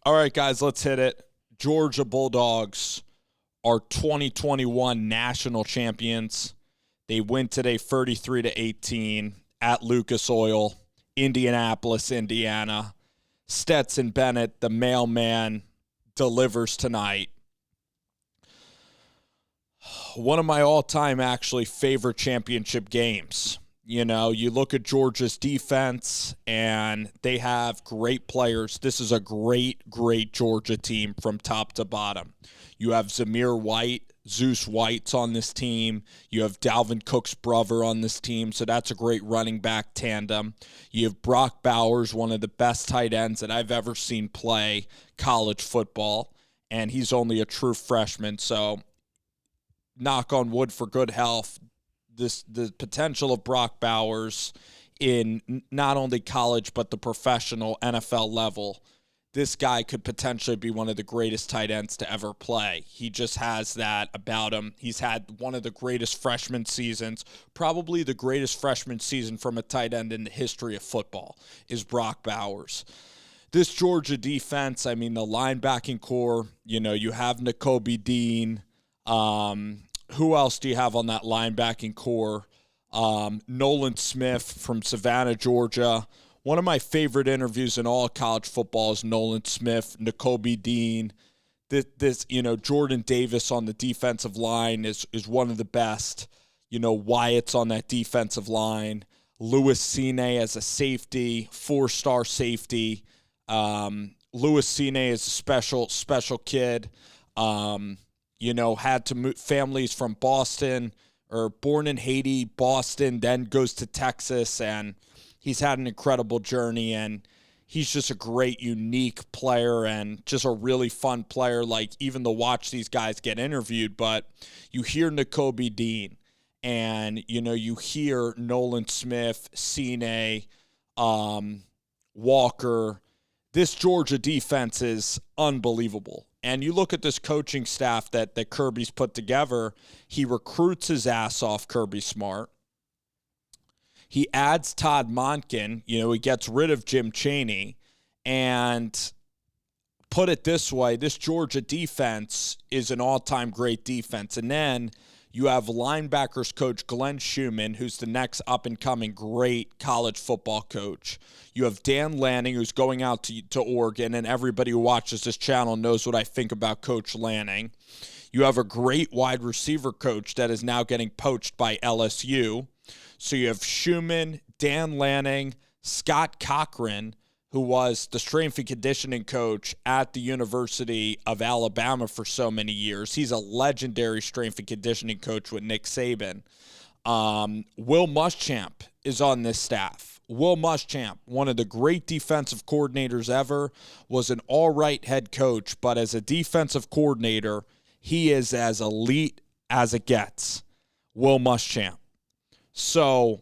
All right, guys, let's hit it. Georgia Bulldogs are 2021 national champions. They win today 33-18 at Lucas Oil, Indianapolis, Indiana. Stetson Bennett, the mailman, delivers tonight. One of my all-time, actually, favorite championship games. You know, you look at Georgia's defense, and they have great players. This is a great Georgia team from top to bottom. You have Zamir White, Zeus White's on this team. You have Dalvin Cook's brother on this team, so that's a great running back tandem. You have Brock Bowers, one of the best tight ends that I've ever seen play college football, and he's only a true freshman, so knock on wood for good health. The potential of Brock Bowers in not only college but the professional NFL level, this guy could potentially be one of the greatest tight ends to ever play. He just has that about him. He's had one of the greatest freshman seasons, probably the greatest freshman season from a tight end in the history of football, is Brock Bowers. This Georgia defense, I mean, the linebacking core, you know, you have Nakobe Dean. Who else do you have on that linebacking core? Nolan Smith from Savannah, Georgia. One of my favorite interviews in all of college football is Nolan Smith, Nakobe Dean. This Jordan Davis on the defensive line is one of the best. You know, Wyatt's on that defensive line. Louis Cine as a safety, 4-star safety. Louis Cine is a special kid. Had to move families from Boston or born in Haiti, Boston, then goes to Texas, and he's had an incredible journey, and he's just a great, unique player and just a really fun player, like even to watch these guys get interviewed. But you hear Nakobe Dean, and, you hear Nolan Smith, Cine, Walker. This Georgia defense is unbelievable. And you look at this coaching staff that Kirby's put together. He recruits his ass off, Kirby Smart. He adds Todd Monken. He gets rid of Jim Chaney. And put it this way, this Georgia defense is an all-time great defense. And then you have linebackers coach Glenn Schumann, who's the next up-and-coming great college football coach. You have Dan Lanning, who's going out to Oregon, and everybody who watches this channel knows what I think about Coach Lanning. You have a great wide receiver coach that is now getting poached by LSU. So you have Schumann, Dan Lanning, Scott Cochran, who was the strength and conditioning coach at the University of Alabama for so many years. He's a legendary strength and conditioning coach with Nick Saban. Will Muschamp is on this staff. Will Muschamp, one of the great defensive coordinators ever, was an all-right head coach, but as a defensive coordinator, he is as elite as it gets. Will Muschamp. So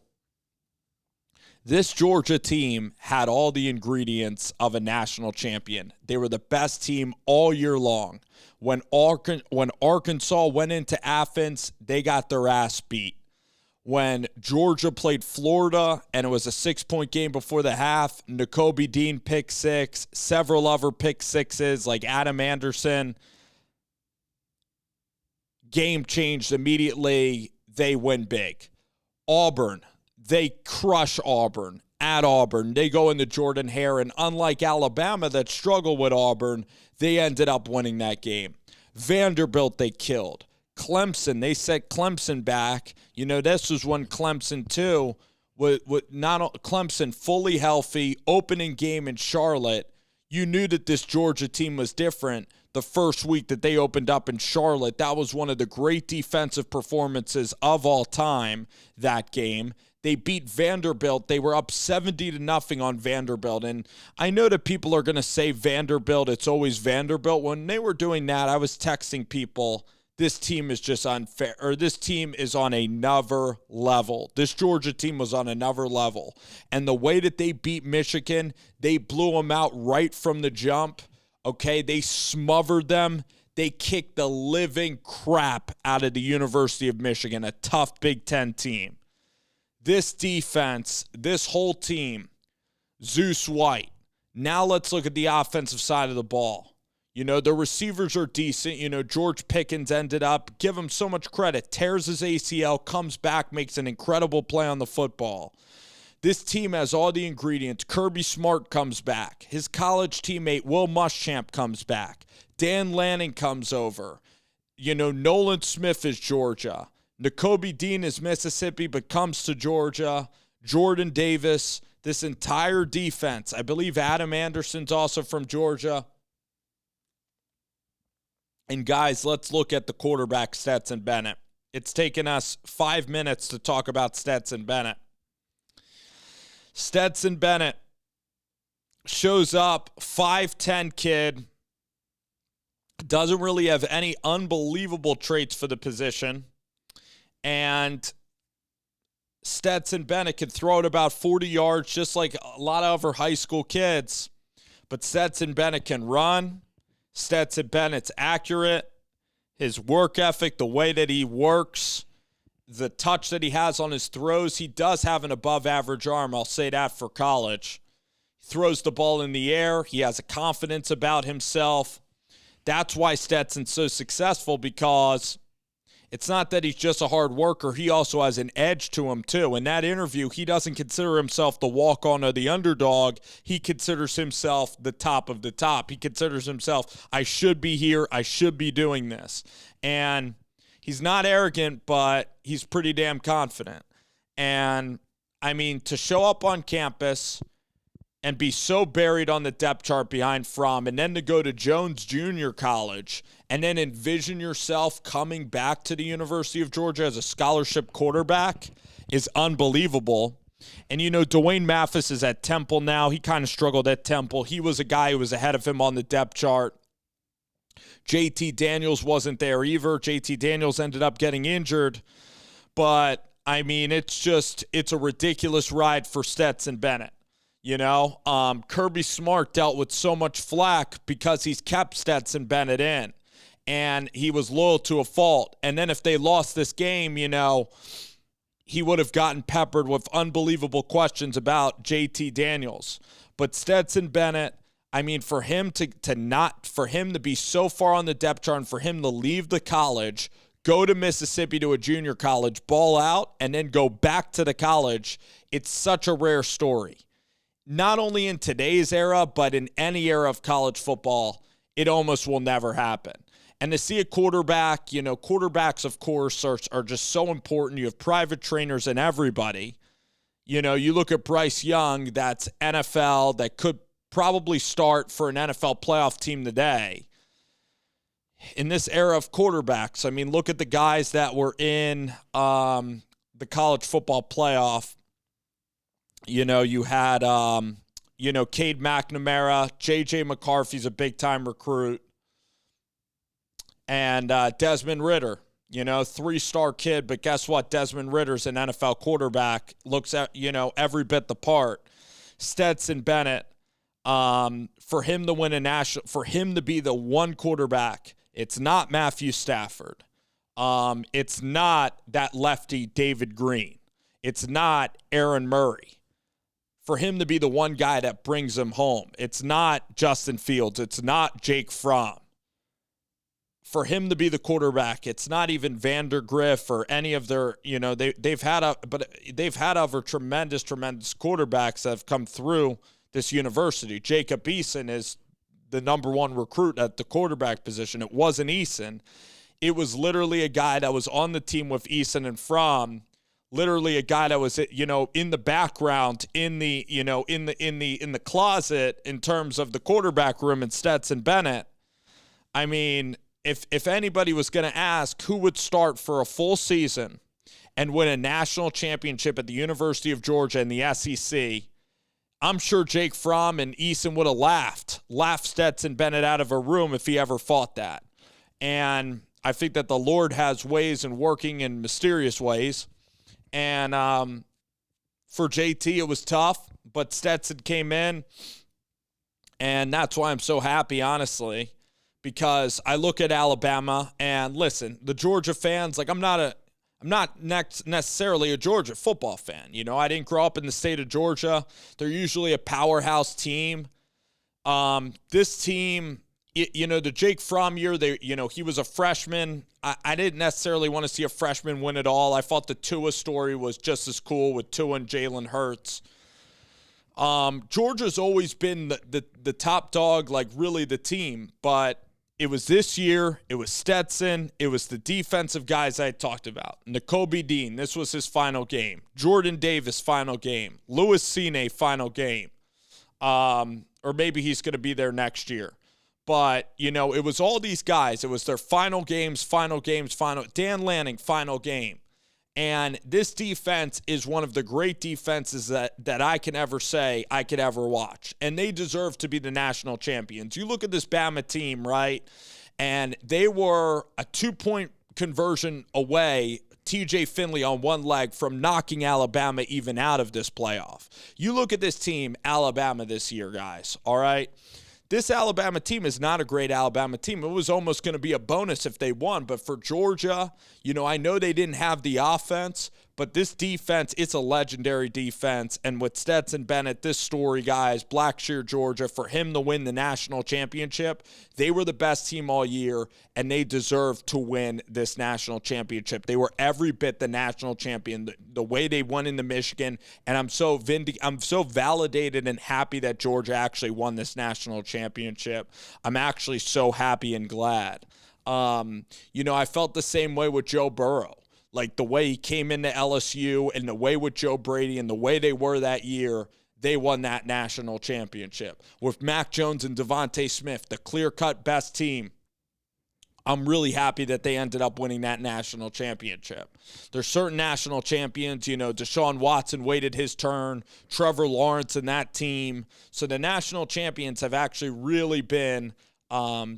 this Georgia team had all the ingredients of a national champion. They were the best team all year long. When Arkansas went into Athens, they got their ass beat. When Georgia played Florida and it was a 6-point game before the half, Nakobe Dean pick six, several other pick sixes like Adam Anderson. Game changed immediately. They win big. Auburn. They crush Auburn at Auburn. They go into Jordan Hare, and unlike Alabama that struggled with Auburn, they ended up winning that game. Vanderbilt, they killed. Clemson, they set Clemson back. This was when Clemson, too, with not Clemson fully healthy, opening game in Charlotte. You knew that this Georgia team was different the first week that they opened up in Charlotte. That was one of the great defensive performances of all time, that game. They beat Vanderbilt. They were up 70-0 on Vanderbilt. And I know that people are going to say Vanderbilt, it's always Vanderbilt. When they were doing that, I was texting people, this team is just unfair, or this team is on another level. This Georgia team was on another level. And the way that they beat Michigan, they blew them out right from the jump. Okay, they smothered them. They kicked the living crap out of the University of Michigan, a tough Big Ten team. This defense, this whole team, Zeus White, Now let's look at the offensive side of the ball. The receivers are decent. George Pickens ended up, give him so much credit, tears his ACL, comes back, makes an incredible play on the football. This team has all the ingredients. Kirby Smart comes back. His college teammate, Will Muschamp, comes back. Dan Lanning comes over. Nolan Smith is Georgia. Nakobe Dean is Mississippi, but comes to Georgia. Jordan Davis, this entire defense. I believe Adam Anderson's also from Georgia. And guys, let's look at the quarterback, Stetson Bennett. It's taken us 5 minutes to talk about Stetson Bennett. Stetson Bennett shows up, 5'10" kid, doesn't really have any unbelievable traits for the position. And Stetson Bennett can throw it about 40 yards, just like a lot of other high school kids. But Stetson Bennett can run. Stetson Bennett's accurate. His work ethic, the way that he works, the touch that he has on his throws, he does have an above-average arm. I'll say that for college. He throws the ball in the air. He has a confidence about himself. That's why Stetson's so successful, because it's not that he's just a hard worker. He also has an edge to him, too. In that interview, he doesn't consider himself the walk-on or the underdog. He considers himself the top of the top. He considers himself, I should be here. I should be doing this. And he's not arrogant, but he's pretty damn confident. And, to show up on campus and be so buried on the depth chart behind Fromm, and then to go to Jones Junior College, and then envision yourself coming back to the University of Georgia as a scholarship quarterback is unbelievable. And, Dwayne Mathis is at Temple now. He kind of struggled at Temple. He was a guy who was ahead of him on the depth chart. JT Daniels wasn't there either. JT Daniels ended up getting injured. But, it's a ridiculous ride for Stetson Bennett. Kirby Smart dealt with so much flack because he's kept Stetson Bennett in. And he was loyal to a fault. And then if they lost this game, he would have gotten peppered with unbelievable questions about JT Daniels. But Stetson Bennett, for him to be so far on the depth chart and for him to leave the college, go to Mississippi to a junior college, ball out, and then go back to the college, it's such a rare story. Not only in today's era, but in any era of college football, it almost will never happen. And to see a quarterback, quarterbacks, of course, are just so important. You have private trainers and everybody. You look at Bryce Young, that's NFL, that could probably start for an NFL playoff team today. In this era of quarterbacks, look at the guys that were in the college football playoff. You had, Cade McNamara, J.J. McCarthy's a big-time recruit. And Desmond Ridder, 3-star kid, but guess what? Desmond Ritter's an NFL quarterback, looks at, every bit the part. Stetson Bennett, for him to win a national, for him to be the one quarterback, it's not Matthew Stafford. It's not that lefty David Green. It's not Aaron Murray. For him to be the one guy that brings him home, it's not Justin Fields. It's not Jake Fromm. For him to be the quarterback, it's not even Vandergriff or any of their, they've had other tremendous quarterbacks that have come through this university. Jacob Eason is the number one recruit at the quarterback position. It wasn't Eason. It was literally a guy that was on the team with Eason and Fromm. Literally a guy that was, in the background, in the closet in terms of the quarterback room in Stetson Bennett. If anybody was going to ask who would start for a full season and win a national championship at the University of Georgia in the SEC, I'm sure Jake Fromm and Eason would have laughed Stetson Bennett out of a room if he ever fought that. And I think that the Lord has ways in working in mysterious ways. And for JT, it was tough, but Stetson came in, and that's why I'm so happy, honestly. Because I look at Alabama and listen, the Georgia fans, I'm not necessarily a Georgia football fan. I didn't grow up in the state of Georgia. They're usually a powerhouse team. This team, the Jake Fromm year, he was a freshman. I didn't necessarily want to see a freshman win it all. I thought the Tua story was just as cool with Tua and Jalen Hurts. Georgia's always been the top dog, like really the team, but it was this year, it was Stetson, it was the defensive guys I talked about. Nakobe Dean, this was his final game. Jordan Davis, final game. Louis Cine, final game. Or maybe he's going to be there next year. But, it was all these guys. It was their final games. Dan Lanning, final game. And this defense is one of the great defenses that I can ever say I could ever watch. And they deserve to be the national champions. You look at this Bama team, right? And they were a 2-point conversion away, TJ Finley on one leg, from knocking Alabama even out of this playoff. You look at this team, Alabama, this year, guys, all right? This Alabama team is not a great Alabama team. It was almost going to be a bonus if they won. But for Georgia, I know they didn't have the offense, but this defense, it's a legendary defense. And with Stetson Bennett, this story, guys, Blackshear, Georgia, for him to win the national championship, they were the best team all year, and they deserved to win this national championship. They were every bit the national champion, the way they won into Michigan. And I'm so validated and happy that Georgia actually won this national championship. I'm actually so happy and glad. I felt the same way with Joe Burrow. Like the way he came into LSU and the way with Joe Brady and the way they were that year, they won that national championship. With Mac Jones and Devontae Smith, the clear-cut best team, I'm really happy that they ended up winning that national championship. There's certain national champions, Deshaun Watson waited his turn, Trevor Lawrence and that team. So the national champions have actually really been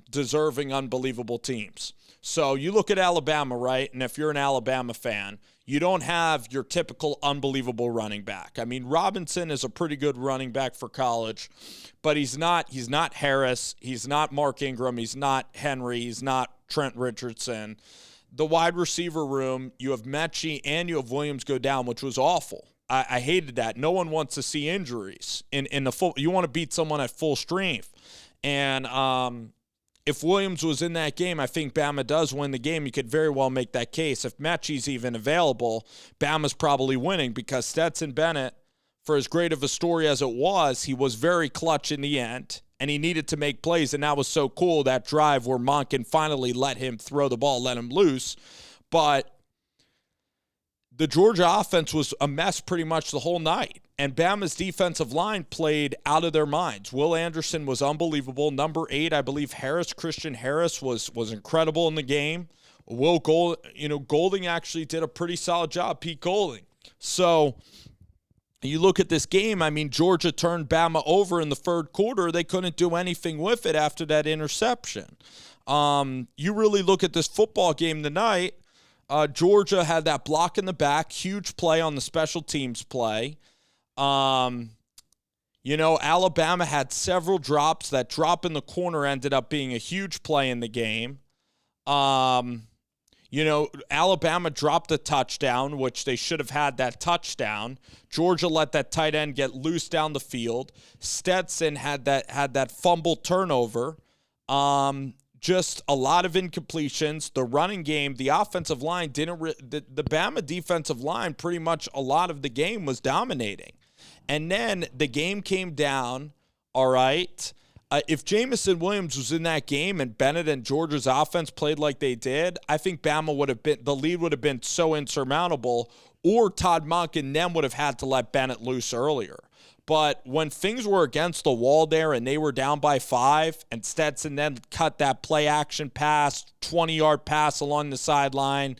deserving, unbelievable teams. So you look at Alabama, right? And if you're an Alabama fan, you don't have your typical unbelievable running back. I mean, Robinson is a pretty good running back for college, but he's not Harris, he's not Mark Ingram, he's not Henry, he's not Trent Richardson. The wide receiver room, you have Mechie and you have Williams go down, which was awful. I hated that. No one wants to see injuries in the full. You want to beat someone at full strength. And if Williams was in that game, I think Bama does win the game. You could very well make that case. If Mechie's even available, Bama's probably winning because Stetson Bennett, for as great of a story as it was, he was very clutch in the end, and he needed to make plays, and that was so cool, that drive where Monken finally let him throw the ball, let him loose. But the Georgia offense was a mess pretty much the whole night. And Bama's defensive line played out of their minds. Will Anderson was unbelievable. Number 8, I believe Christian Harris was incredible in the game. Golding actually did a pretty solid job, Pete Golding. So you look at this game, I mean, Georgia turned Bama over in the third quarter. They couldn't do anything with it after that interception. You really look at this football game tonight, Georgia had that block in the back, huge play on the special teams play. Alabama had several drops. That drop in the corner ended up being a huge play in the game. Alabama dropped a touchdown, which they should have had that touchdown. Georgia let that tight end get loose down the field. Stetson had that fumble turnover. Just a lot of incompletions. The running game, the offensive line the Bama defensive line pretty much a lot of the game was dominating. And then the game came down, all right. If Jamison Williams was in that game and Bennett and Georgia's offense played like they did, I think the lead would have been so insurmountable, or Todd Monken then would have had to let Bennett loose earlier. But when things were against the wall there and they were down by 5, and Stetson then cut that play action pass, 20-yard pass along the sideline,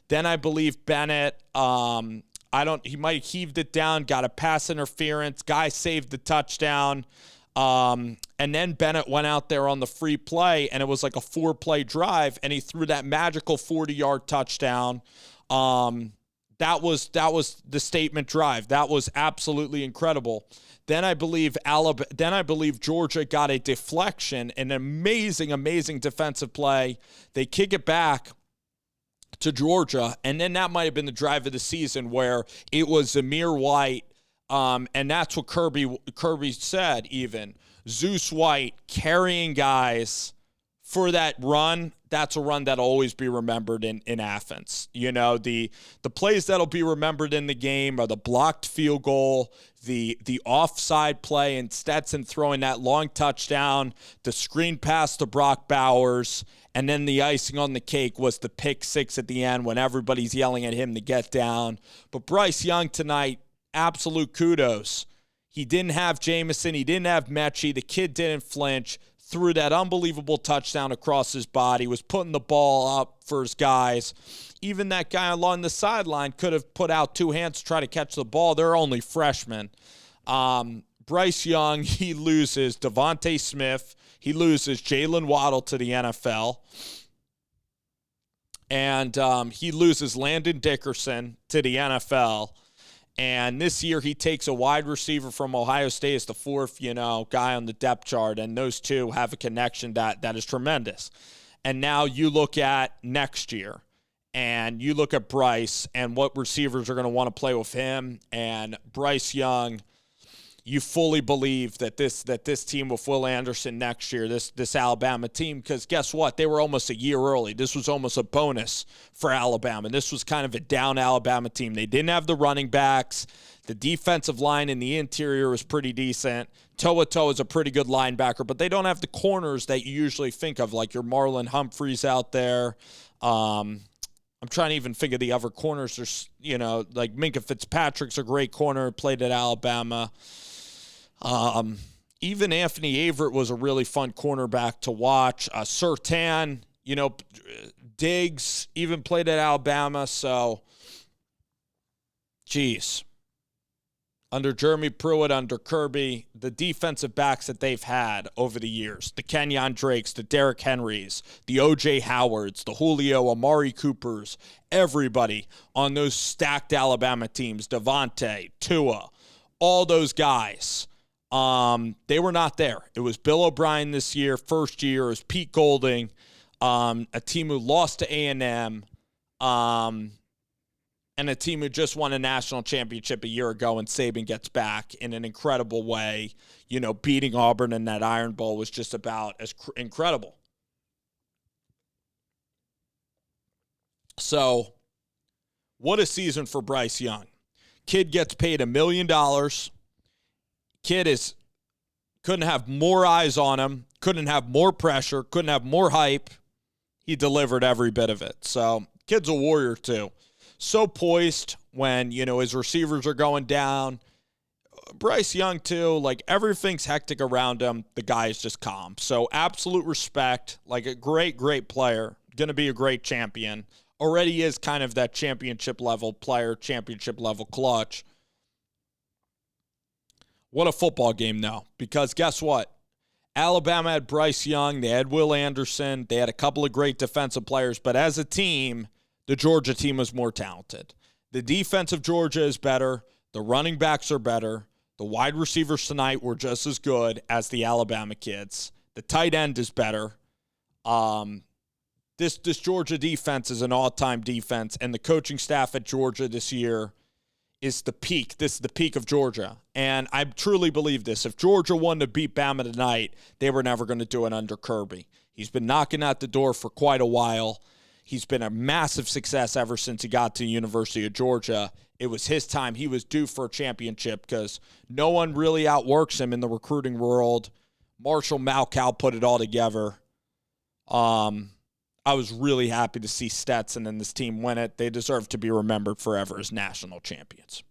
then I believe Bennett, he might have heaved it down, got a pass interference, guy saved the touchdown, and then Bennett went out there on the free play, and it was like a 4-play drive, and he threw that magical 40-yard touchdown. That was the statement drive. That was absolutely incredible. Then I believe Georgia got a deflection, an amazing, amazing defensive play. They kick it back to Georgia, and then that might have been the drive of the season where it was Zamir White, and that's what Kirby said even. Zeus White carrying guys for that run. That's a run that'll always be remembered in Athens. You know, the plays that'll be remembered in the game are the blocked field goal, the offside play, and Stetson throwing that long touchdown, the screen pass to Brock Bowers, and then the icing on the cake was the pick six at the end when everybody's yelling at him to get down. But Bryce Young tonight, absolute kudos. He didn't have Jamison. He didn't have Mechie. The kid didn't flinch. Threw that unbelievable touchdown across his body, was putting the ball up for his guys. Even that guy along the sideline could have put out two hands to try to catch the ball. They're only freshmen. Bryce Young, he loses Devontae Smith. He loses Jalen Waddle to the NFL. And he loses Landon Dickerson to the NFL. And this year he takes a wide receiver from Ohio State as the fourth, guy on the depth chart. And those two have a connection that is tremendous. And now you look at next year and you look at Bryce and what receivers are going to want to play with him. And Bryce Young, you fully believe that this team with Will Anderson next year, this Alabama team, because guess what? They were almost a year early. This was almost a bonus for Alabama. This was kind of a down Alabama team. They didn't have the running backs. The defensive line in the interior was pretty decent. Toa is a pretty good linebacker, but they don't have the corners that you usually think of, like your Marlon Humphreys out there. I'm trying to even think of the other corners. There's, like Minka Fitzpatrick's a great corner, played at Alabama. Even Anthony Averett was a really fun cornerback to watch. Surtain, Diggs even played at Alabama. So, geez. Under Jeremy Pruitt, under Kirby, the defensive backs that they've had over the years, the Kenyon Drakes, the Derrick Henrys, the O.J. Howards, the Julio Amari Coopers, everybody on those stacked Alabama teams, Devontae, Tua, all those guys. They were not there. It was Bill O'Brien this year, first year. It was Pete Golding, a team who lost to A&M, and a team who just won a national championship a year ago, and Saban gets back in an incredible way. Beating Auburn in that Iron Bowl was just about as incredible. So, what a season for Bryce Young. Kid gets paid $1 million. Kid couldn't have more eyes on him, couldn't have more pressure, couldn't have more hype. He delivered every bit of it. So, kid's a warrior too. So poised when, his receivers are going down. Bryce Young too, like everything's hectic around him. The guy is just calm. So, absolute respect, like a great, great player. Going to be a great champion. Already is kind of that championship level player, championship level clutch. What a football game, though, because guess what? Alabama had Bryce Young. They had Will Anderson. They had a couple of great defensive players. But as a team, the Georgia team was more talented. The defense of Georgia is better. The running backs are better. The wide receivers tonight were just as good as the Alabama kids. The tight end is better. This Georgia defense is an all-time defense, and the coaching staff at Georgia this year is the peak. This is the peak of Georgia. And I truly believe this. If Georgia won to beat Bama tonight, they were never going to do it under Kirby. He's been knocking at the door for quite a while. He's been a massive success ever since he got to the University of Georgia. It was his time. He was due for a championship because no one really outworks him in the recruiting world. Marshall Malkow put it all together. I was really happy to see Stetson and this team win it. They deserve to be remembered forever as national champions.